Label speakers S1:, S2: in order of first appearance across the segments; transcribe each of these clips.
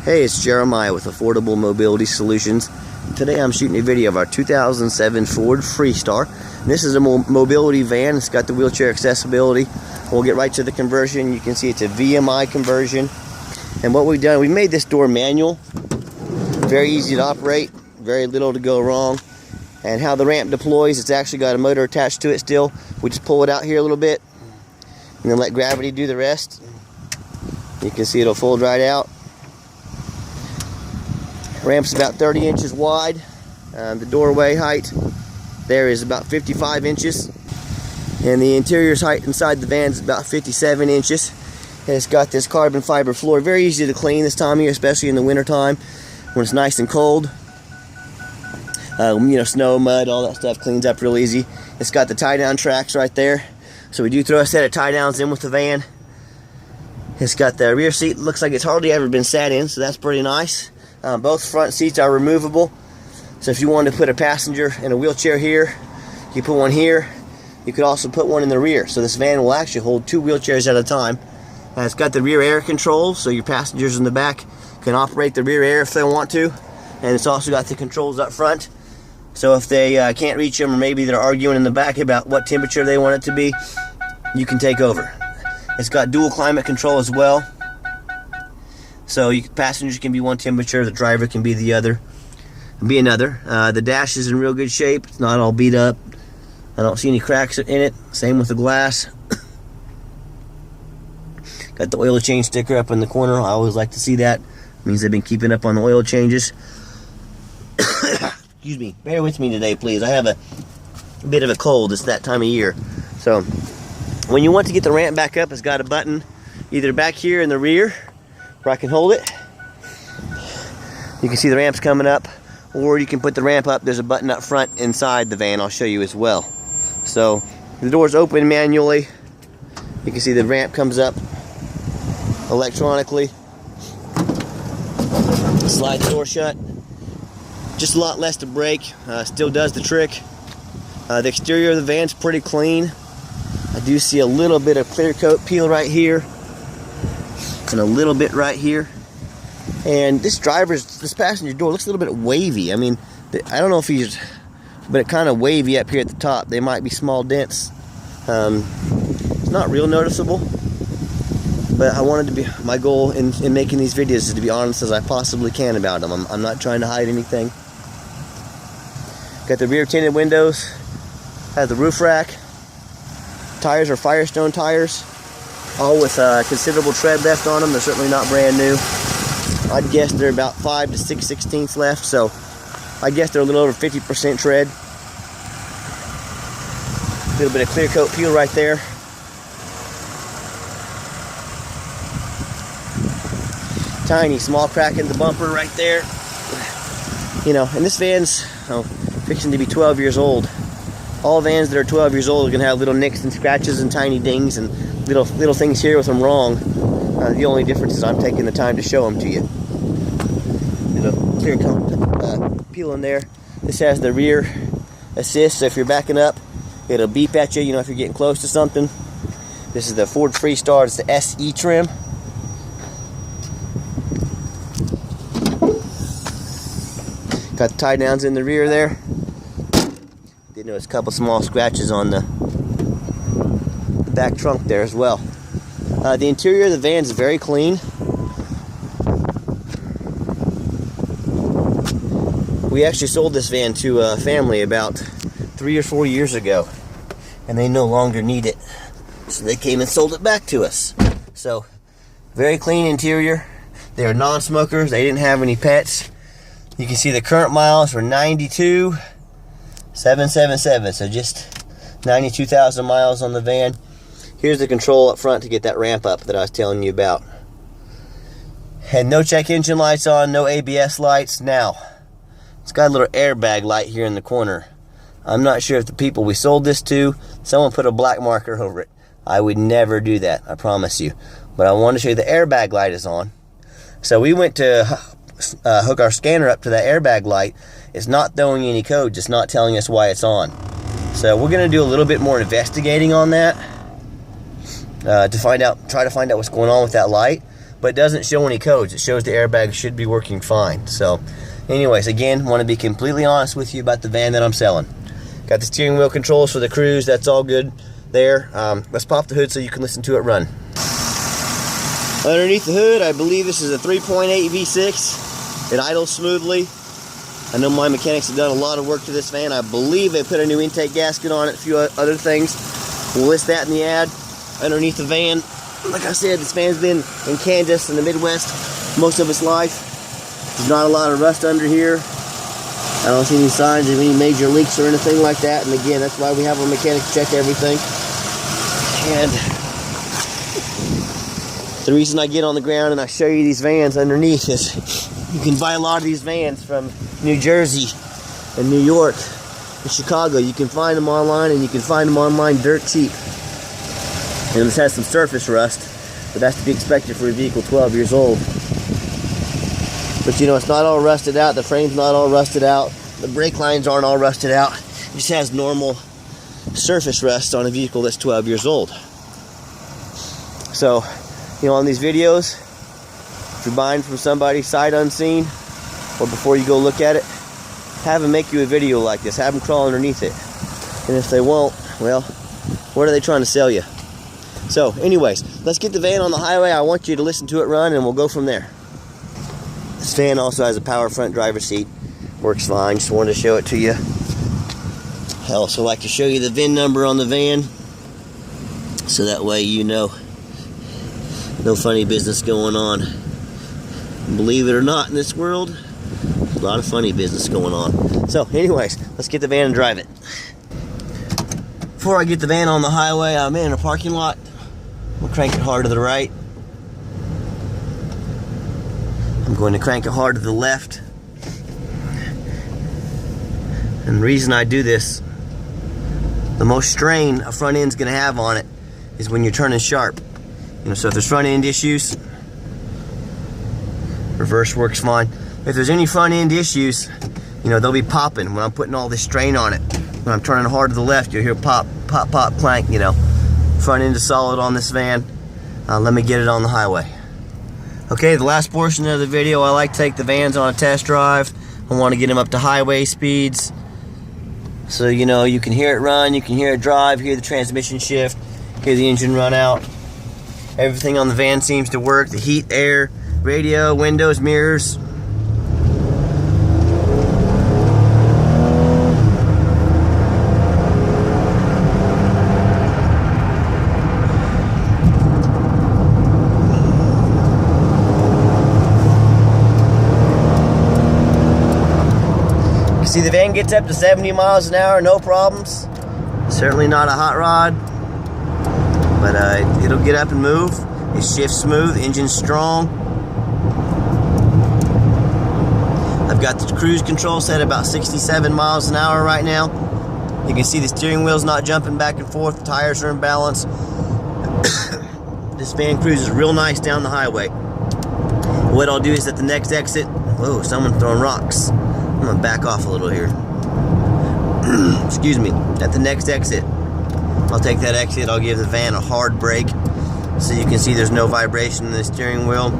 S1: Hey, it's Jeremiah with Affordable Mobility Solutions. Today I'm shooting a video of our 2007 Ford Freestar. This is a mobility van. It's got the wheelchair accessibility. We'll get right to the conversion. You can see it's a VMI conversion. And what we've done, we made this door manual. Very easy to operate, very little to go wrong. And how the ramp deploys, it's actually got a motor attached to it still. We just pull it out here a little bit and then let gravity do the rest. You can see it'll fold right out. Ramp's about 30 inches wide. The doorway height there is about 55 inches. And the interior's height inside the van is about 57 inches. And it's got this carbon fiber floor. Very easy to clean this time of year, especially in the winter time when it's nice and cold. Snow, mud, all that stuff cleans up real easy. It's got the tie-down tracks right there. So we do throw a set of tie-downs in with the van. It's got the rear seat. Looks like it's hardly ever been sat in, so that's pretty nice. Both front seats are removable. So if you wanted to put a passenger in a wheelchair here, you put one here. You could also put one in the rear. So this van will actually hold two wheelchairs at a time. It's got the rear air controls, so your passengers in the back can operate the rear air if they want to. And it's also got the controls up front. So if they can't reach them, or maybe they're arguing in the back about what temperature they want it to be, you can take over. It's got dual climate control as well. So passengers can be one temperature, the driver can be the other, another. The dash is in real good shape. It's not all beat up. I don't see any cracks in it. Same with the glass. Got the oil change sticker up in the corner. I always like to see that. It means they've been keeping up on the oil changes. Excuse me. Bear with me today, please. I have a bit of a cold. It's that time of year. So when you want to get the ramp back up, it's got a button either back here in the rear where I can hold it. You can see the ramp's coming up, or you can put the ramp up. There's a button up front inside the van. I'll show you as well. So the door's open manually. You can see the ramp comes up electronically. Slide the door shut. Just a lot less to break. Still does the trick. The exterior of the van's pretty clean. I do see a little bit of clear coat peel right here, and a little bit right here. And this passenger door looks a little bit wavy. I mean, I don't know if but it's kind of wavy up here at the top. They might be small dents. It's not real noticeable, but my goal in making these videos is to be honest as I possibly can about them. I'm not trying to hide anything. Got the rear tinted windows, has the roof rack. Tires are Firestone tires, all with considerable tread left on them. They're certainly not brand new. I'd guess they're about 5 to 6/16 left, so I guess they're a little over 50% tread. A little bit of clear coat peel right there. Tiny small crack in the bumper right there. And this van's fixing to be 12 years old. All vans that are 12 years old are going to have little nicks and scratches and tiny dings and little things here with them wrong. The only difference is I'm taking the time to show them to you. Clear coat peel in there. This has the rear assist, so if you're backing up, it'll beep at you, if you're getting close to something. This is the Ford Freestar. It's the SE trim. Got the tie downs in the rear there. Did notice a couple small scratches on the back trunk there as well. The interior of the van is very clean. We actually sold this van to a family about 3 or 4 years ago, and they no longer need it, so they came and sold it back to us. So very clean interior. They are non-smokers. They didn't have any pets. You can see the current miles were 92,777, so just 92,000 miles on the van. Here's the control up front to get that ramp up that I was telling you about. And no check engine lights on, no ABS lights. Now, it's got a little airbag light here in the corner. I'm not sure if the people we sold this to, someone put a black marker over it. I would never do that, I promise you. But I want to show you the airbag light is on. So we went to hook our scanner up to that airbag light. It's not throwing any code, just not telling us why it's on. So we're going to do a little bit more investigating on that to try to find out what's going on with that light. but it doesn't show any codes. It shows the airbag should be working fine. So anyways, again, want to be completely honest with you about the van that I'm selling. Got the steering wheel controls for the cruise. That's all good there. Let's pop the hood so you can listen to it run. Underneath the hood, I believe this is a 3.8 V6. It idles smoothly. I know my mechanics have done a lot of work to this van. I believe they put a new intake gasket on it, a few other things. We'll list that in the ad. Underneath the van, like I said, this van's been in Kansas in the Midwest most of its life. There's not a lot of rust under here. I don't see any signs of any major leaks or anything like that. And again, that's why we have a mechanic check everything. And the reason I get on the ground and I show you these vans underneath is you can buy a lot of these vans from New Jersey and New York and Chicago. You can find them online, and you can find them online dirt cheap. And this has some surface rust, but that's to be expected for a vehicle 12 years old. But you know, it's not all rusted out. The frame's not all rusted out. The brake lines aren't all rusted out. It just has normal surface rust on a vehicle that's 12 years old. So, you know, on these videos, if you're buying from somebody sight unseen, or before you go look at it, have them make you a video like this. Have them crawl underneath it. And if they won't, well, what are they trying to sell you? So, anyways, let's get the van on the highway. I want you to listen to it run, and we'll go from there. This van also has a power front driver's seat. Works fine. Just wanted to show it to you. I also like to show you the VIN number on the van, so that way you know no funny business going on. And believe it or not, in this world, there's a lot of funny business going on. So anyways, let's get the van and drive it. Before I get the van on the highway, I'm in a parking lot. We'll crank it hard to the right. I'm going to crank it hard to the left. And the reason I do this, the most strain a front end's going to have on it is when you're turning sharp. You know, so if there's front end issues, reverse works fine. If there's any front end issues, you know, they'll be popping when I'm putting all this strain on it. When I'm turning hard to the left, you'll hear pop, pop, pop, clank, you know. Front end is solid on this van. Let me get it on the highway. Okay, the last portion of the video, I like to take the vans on a test drive. I want to get them up to highway speeds. So, you know, you can hear it run, you can hear it drive, hear the transmission shift, hear the engine run out. Everything on the van seems to work. The heat, air, radio, windows, mirrors. See, the van gets up to 70 miles an hour, no problems. Certainly not a hot rod, but it'll get up and move. It shifts smooth, engine's strong. I've got the cruise control set at about 67 miles an hour right now. You can see the steering wheel's not jumping back and forth, the tires are in balance. This van cruises real nice down the highway. What I'll do is at the next exit, whoa, someone's throwing rocks. I'm gonna back off a little here. Excuse me. At the next exit, I'll take that exit, I'll give the van a hard brake so you can see there's no vibration in the steering wheel,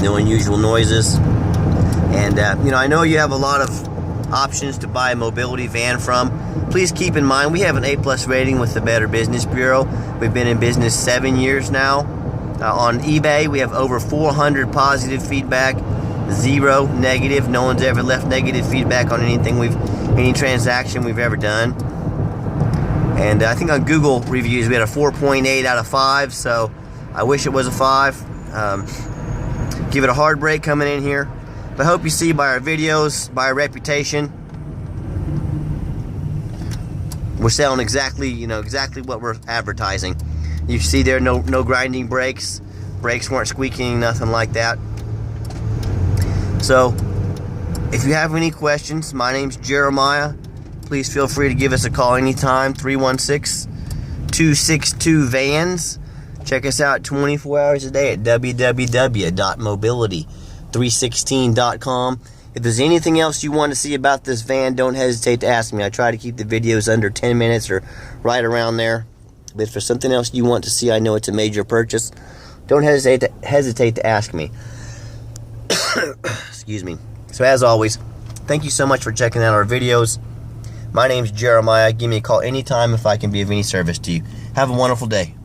S1: no unusual noises. And you know, I know you have a lot of options to buy a mobility van from. Please keep in mind, we have an A+ rating with the Better Business Bureau. We've been in business 7 years now. On eBay, we have over 400 positive feedback. 0 negative. No one's ever left negative feedback on anything any transaction we've ever done. And I think on Google reviews we had a 4.8 out of 5, so I wish it was a 5. Give it a hard break coming in here. But I hope you see by our videos, by our reputation, we're selling exactly what we're advertising. You see there, no grinding brakes. Brakes weren't squeaking, nothing like that. So, if you have any questions, my name's Jeremiah. Please feel free to give us a call anytime, 316-262-VANS. Check us out 24 hours a day at www.mobility316.com. If there's anything else you want to see about this van, don't hesitate to ask me. I try to keep the videos under 10 minutes or right around there. But if there's something else you want to see, I know it's a major purchase, don't hesitate to ask me. Excuse me. So as always, thank you so much for checking out our videos. My name's Jeremiah. Give me a call anytime if I can be of any service to you. Have a wonderful day.